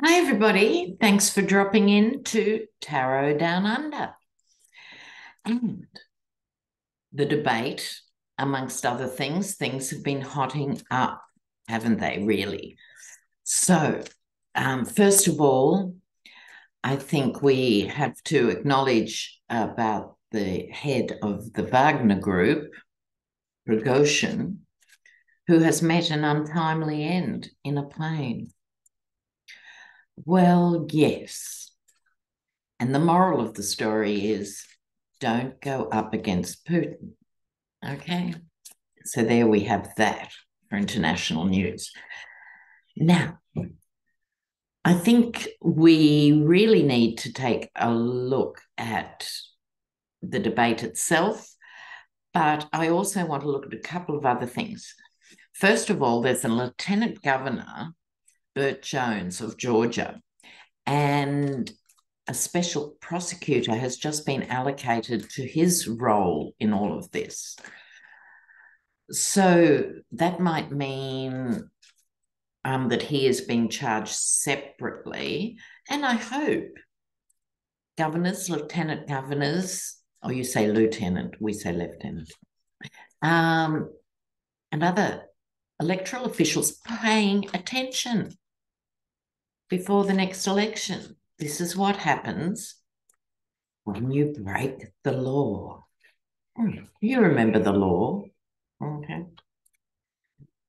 Hi, everybody. Thanks for dropping in to Tarot Down Under. And the debate, amongst other things have been hotting up, haven't they, really? So, first of all, I think we have to acknowledge about the head of the Wagner Group, Prigozhin, who has met an untimely end in a plane. Well, yes. And the moral of the story is don't go up against Putin. Okay. So there we have that for international news. Now, I think we really need to take a look at the debate itself, but I also want to look at a couple of other things. First of all, there's a Lieutenant Governor, Burt Jones of Georgia, and a special prosecutor has just been allocated to his role in all of this. So that might mean that he is being charged separately. And I hope governors, lieutenant governors, or you say lieutenant, we say lieutenant, and other electoral officials paying attention before the next election. This is what happens when you break the law. You remember the law. Okay.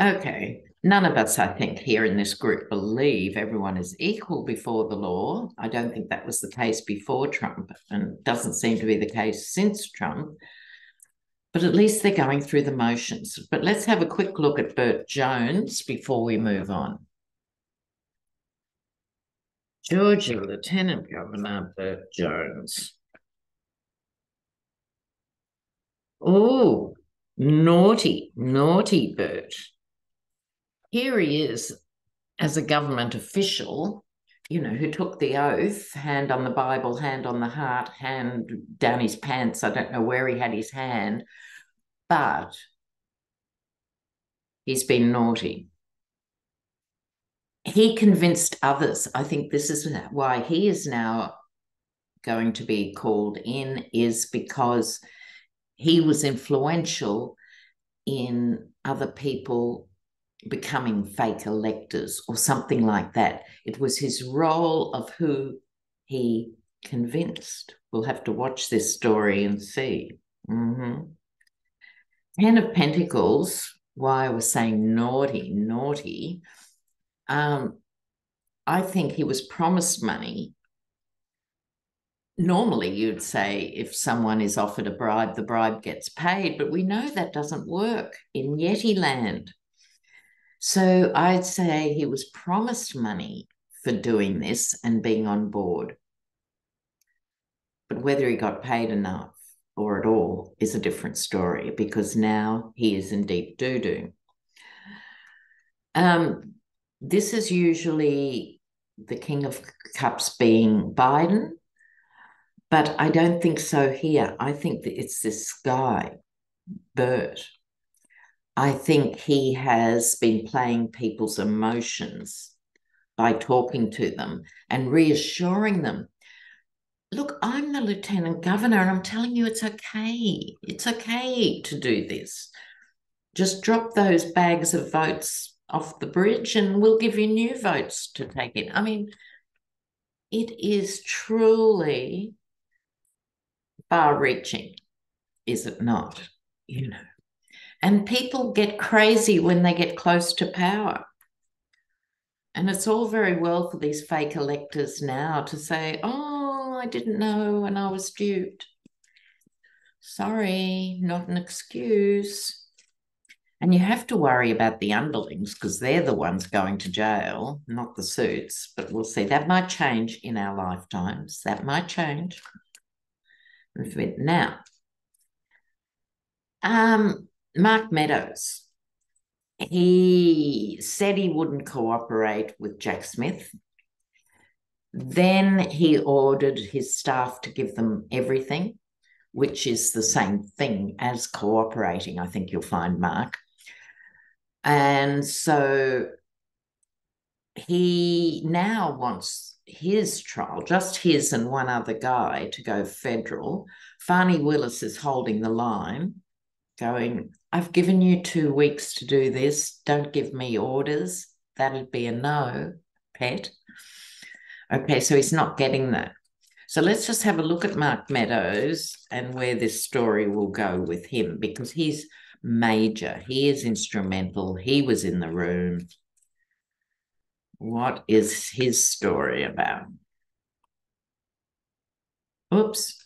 Okay. None of us, I think, here in this group believe everyone is equal before the law. I don't think that was the case before Trump, and doesn't seem to be the case since Trump. But at least they're going through the motions. But let's have a quick look at Burt Jones before we move on. Georgia Lieutenant Governor Burt Jones. Oh, naughty, naughty Burt. Here he is as a government official, who took the oath, hand on the Bible, hand on the heart, hand down his pants. I don't know where he had his hand, but he's been naughty. He convinced others. I think this is why he is now going to be called in, is because he was influential in other people becoming fake electors or something like that. It was his role of who he convinced. We'll have to watch this story and see. Ten of Pentacles, why I was saying naughty, naughty. I think he was promised money. Normally, you'd say if someone is offered a bribe, the bribe gets paid, but we know that doesn't work in Yeti land. So I'd say he was promised money for doing this and being on board. But whether he got paid enough or at all is a different story, because now he is in deep doo-doo. This is usually the King of Cups being Biden, but I don't think so here. I think that it's this guy, Burt. I think he has been playing people's emotions by talking to them and reassuring them. Look, I'm the Lieutenant Governor and I'm telling you it's okay. It's okay to do this. Just drop those bags of votes off the bridge and we'll give you new votes to take in. I mean, it is truly far-reaching, is it not? And people get crazy when they get close to power. And it's all very well for these fake electors now to say, oh, I didn't know and I was duped. Sorry, not an excuse. And you have to worry about the underlings because they're the ones going to jail, not the suits. But we'll see. That might change in our lifetimes. That might change. Now, Mark Meadows. He said he wouldn't cooperate with Jack Smith. Then he ordered his staff to give them everything, which is the same thing as cooperating, I think you'll find, Mark. And so he now wants his trial, just his and one other guy, to go federal. Fani Willis is holding the line, going, I've given you 2 weeks to do this. Don't give me orders. That'd be a no, pet. Okay, so he's not getting that. So let's just have a look at Mark Meadows and where this story will go with him, because he's major. He is instrumental. He was in the room. What is his story about? Oops.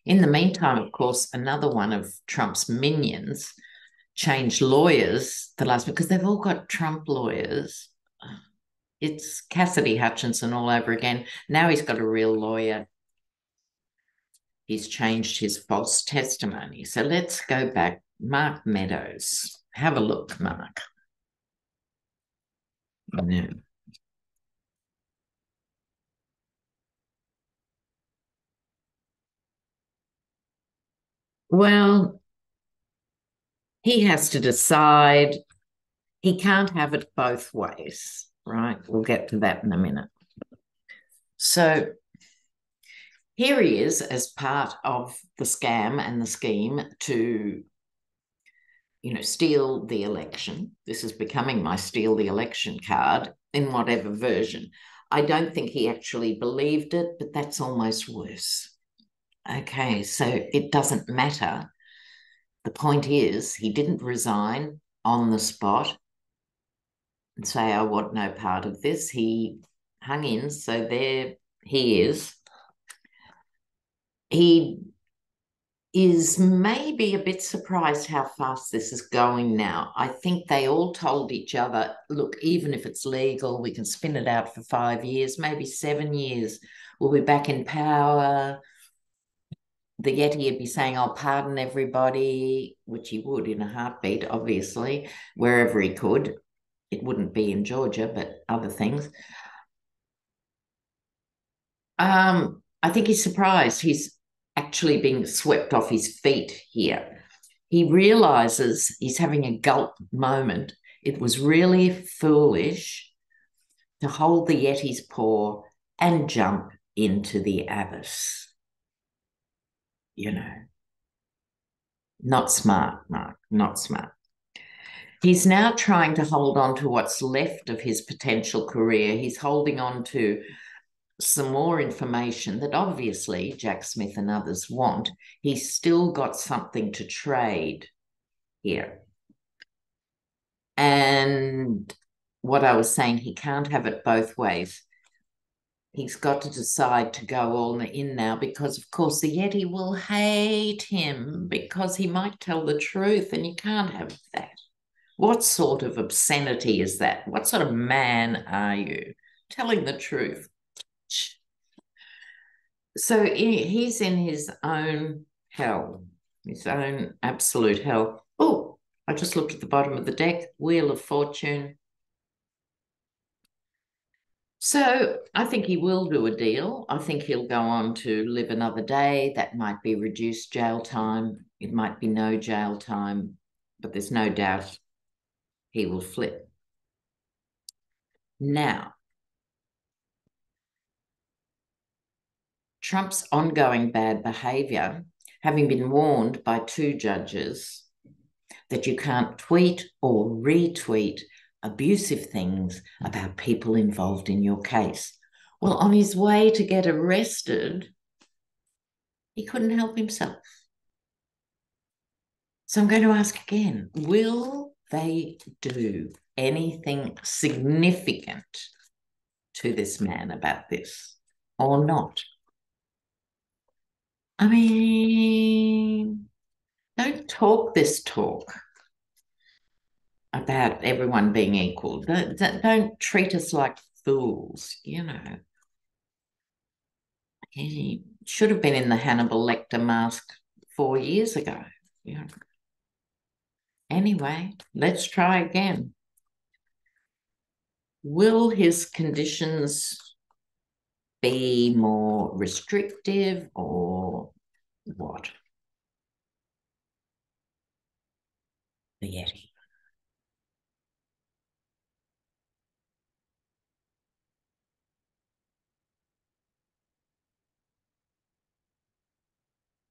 In the meantime, of course, another one of Trump's minions changed lawyers the last, because they've all got Trump lawyers. It's Cassidy Hutchinson all over again. Now he's got a real lawyer. He's changed his false testimony. So let's go back. Mark Meadows. Have a look, Mark. No. Well, he has to decide. He can't have it both ways, right? We'll get to that in a minute. So here he is as part of the scam and the scheme to, steal the election. This is becoming my steal the election card in whatever version. I don't think he actually believed it, but that's almost worse. Okay, so it doesn't matter. The point is, he didn't resign on the spot and say, I want no part of this. He hung in, so there he is. He is maybe a bit surprised how fast this is going now. I think they all told each other, look, even if it's legal, we can spin it out for 5 years, maybe 7 years. We'll be back in power. The Yeti would be saying, I'll pardon everybody, which he would in a heartbeat, obviously, wherever he could. It wouldn't be in Georgia, but other things. I think he's surprised. He's actually being swept off his feet here. He realizes he's having a gulp moment. It was really foolish to hold the Yeti's paw and jump into the abyss. Not smart, Mark, not smart. He's now trying to hold on to what's left of his potential career. He's holding on to some more information that obviously Jack Smith and others want. He's still got something to trade here. And what I was saying, he can't have it both ways. He's got to decide to go all in now because, of course, the Yeti will hate him because he might tell the truth, and you can't have that. What sort of obscenity is that? What sort of man are you? Telling the truth. So he's in his own hell, his own absolute hell. Oh, I just looked at the bottom of the deck, Wheel of Fortune. So I think he will do a deal. I think he'll go on to live another day. That might be reduced jail time. It might be no jail time, but there's no doubt he will flip. Now, Trump's ongoing bad behavior, having been warned by 2 judges that you can't tweet or retweet abusive things about people involved in your case. Well, on his way to get arrested, he couldn't help himself. So I'm going to ask again, will they do anything significant to this man about this or not? I mean, don't talk this talk about everyone being equal. Don't treat us like fools, He should have been in the Hannibal Lecter mask 4 years ago. Anyway, let's try again. Will his conditions be more restrictive or what? The Yeti.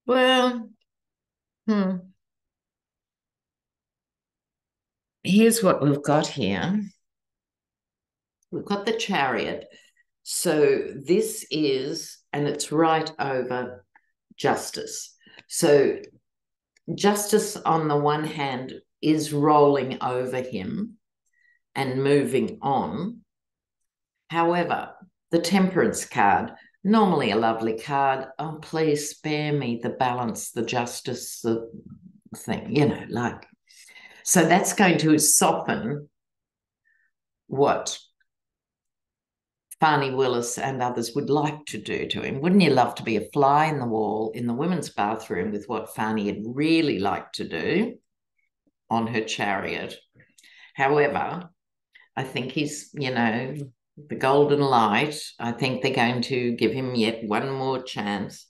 Well, here's what we've got here. We've got the Chariot. So this is, and it's right over Justice. So Justice, on the one hand, is rolling over him and moving on. However, the Temperance card, normally a lovely card. Oh, please spare me the balance, the justice, the thing, like. So that's going to soften what Fani Willis and others would like to do to him. Wouldn't you love to be a fly in the wall in the women's bathroom with what Fani had really liked to do on her Chariot? However, I think he's, the golden light. I think they're going to give him yet one more chance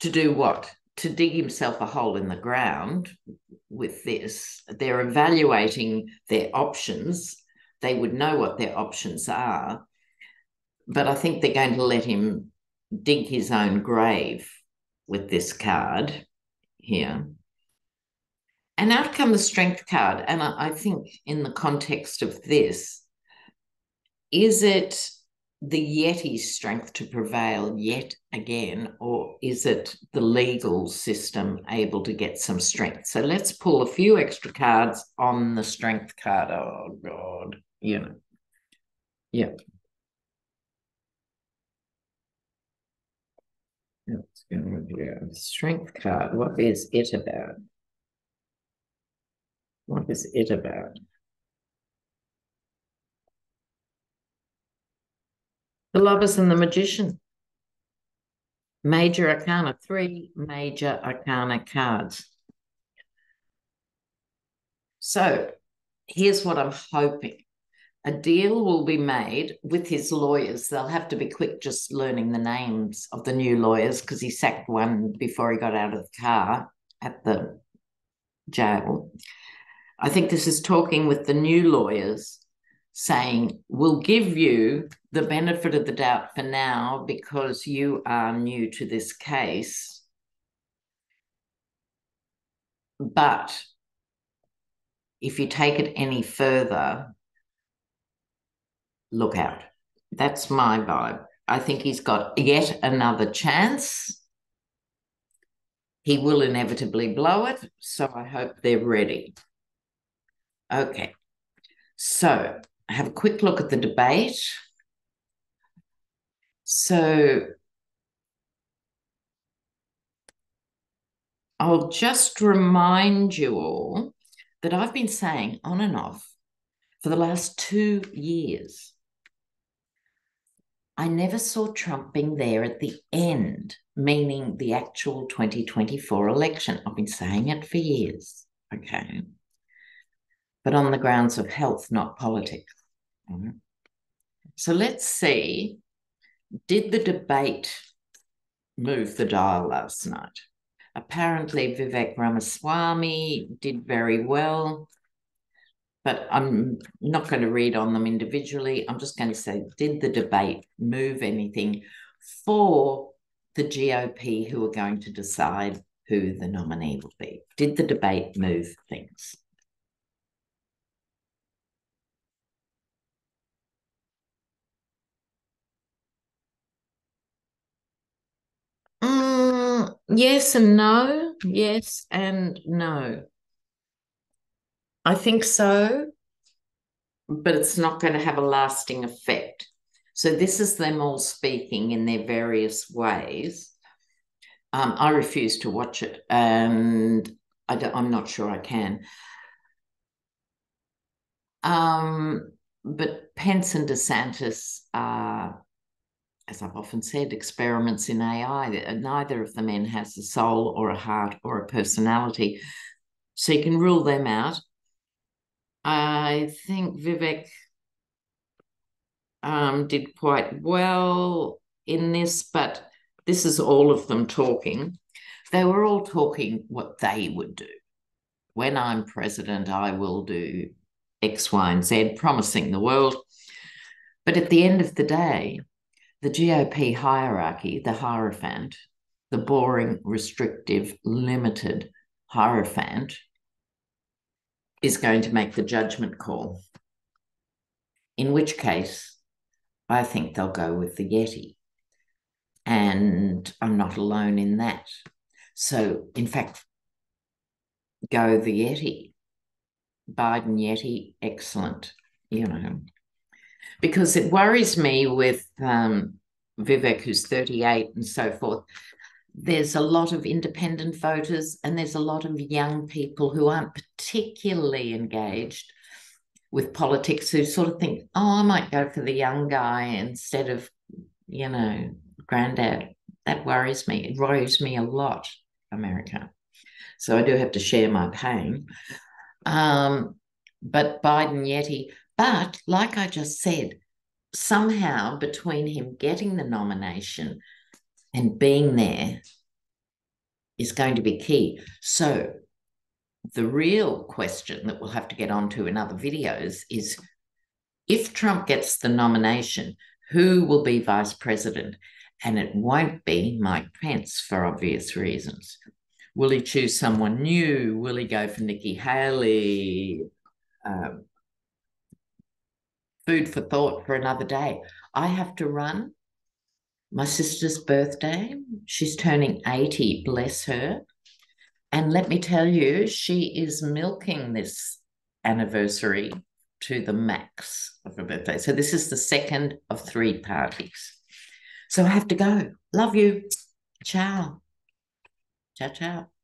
to do what? To dig himself a hole in the ground with this. They're evaluating their options. They would know what their options are. But I think they're going to let him dig his own grave with this card here. And out come the Strength card. And I think in the context of this, is it the Yeti's strength to prevail yet again, or is it the legal system able to get some strength? So let's pull a few extra cards on the Strength card. Oh, God, Yeah. Let's go here. Strength card. What is it about? What is it about? The Lovers and the Magician. Major Arcana, 3 Major Arcana cards. So here's what I'm hoping. A deal will be made with his lawyers. They'll have to be quick just learning the names of the new lawyers because he sacked one before he got out of the car at the jail. I think this is talking with the new lawyers saying, we'll give you the benefit of the doubt for now because you are new to this case. But if you take it any further, look out. That's my vibe. I think he's got yet another chance. He will inevitably blow it, so I hope they're ready. Okay, so have a quick look at the debate. So I'll just remind you all that I've been saying on and off for the last 2 years, I never saw Trump being there at the end, meaning the actual 2024 election. I've been saying it for years, okay? But on the grounds of health, not politics. So let's see, did the debate move the dial last night? Apparently Vivek Ramaswamy did very well, but I'm not going to read on them individually. I'm just going to say, did the debate move anything for the GOP who are going to decide who the nominee will be? Did the debate move things? Yes and no. Yes and no. I think so, but it's not going to have a lasting effect. So this is them all speaking in their various ways. I refuse to watch it, and I'm not sure I can. But Pence and DeSantis are, as I've often said, experiments in AI. Neither of the men has a soul or a heart or a personality. So you can rule them out. I think Vivek did quite well in this, but this is all of them talking. They were all talking what they would do. When I'm president, I will do X, Y, and Z, promising the world. But at the end of the day, the GOP hierarchy, the Hierophant, the boring, restrictive, limited Hierophant is going to make the judgment call, in which case I think they'll go with the Yeti. And I'm not alone in that. So, in fact, go the Yeti. Biden Yeti, excellent, because it worries me with Vivek, who's 38 and so forth. There's a lot of independent voters and there's a lot of young people who aren't particularly engaged with politics who sort of think, oh, I might go for the young guy instead of, granddad. That worries me. It worries me a lot, America. So I do have to share my pain. But Biden Yeti, but like I just said, somehow between him getting the nomination and being there is going to be key. So the real question that we'll have to get onto in other videos is, if Trump gets the nomination, who will be vice president? And it won't be Mike Pence for obvious reasons. Will he choose someone new? Will he go for Nikki Haley? Food for thought for another day. I have to run. My sister's birthday. She's turning 80, bless her. And let me tell you, she is milking this anniversary to the max of her birthday. So this is the second of 3 parties. So I have to go. Love you. Ciao. Ciao, ciao.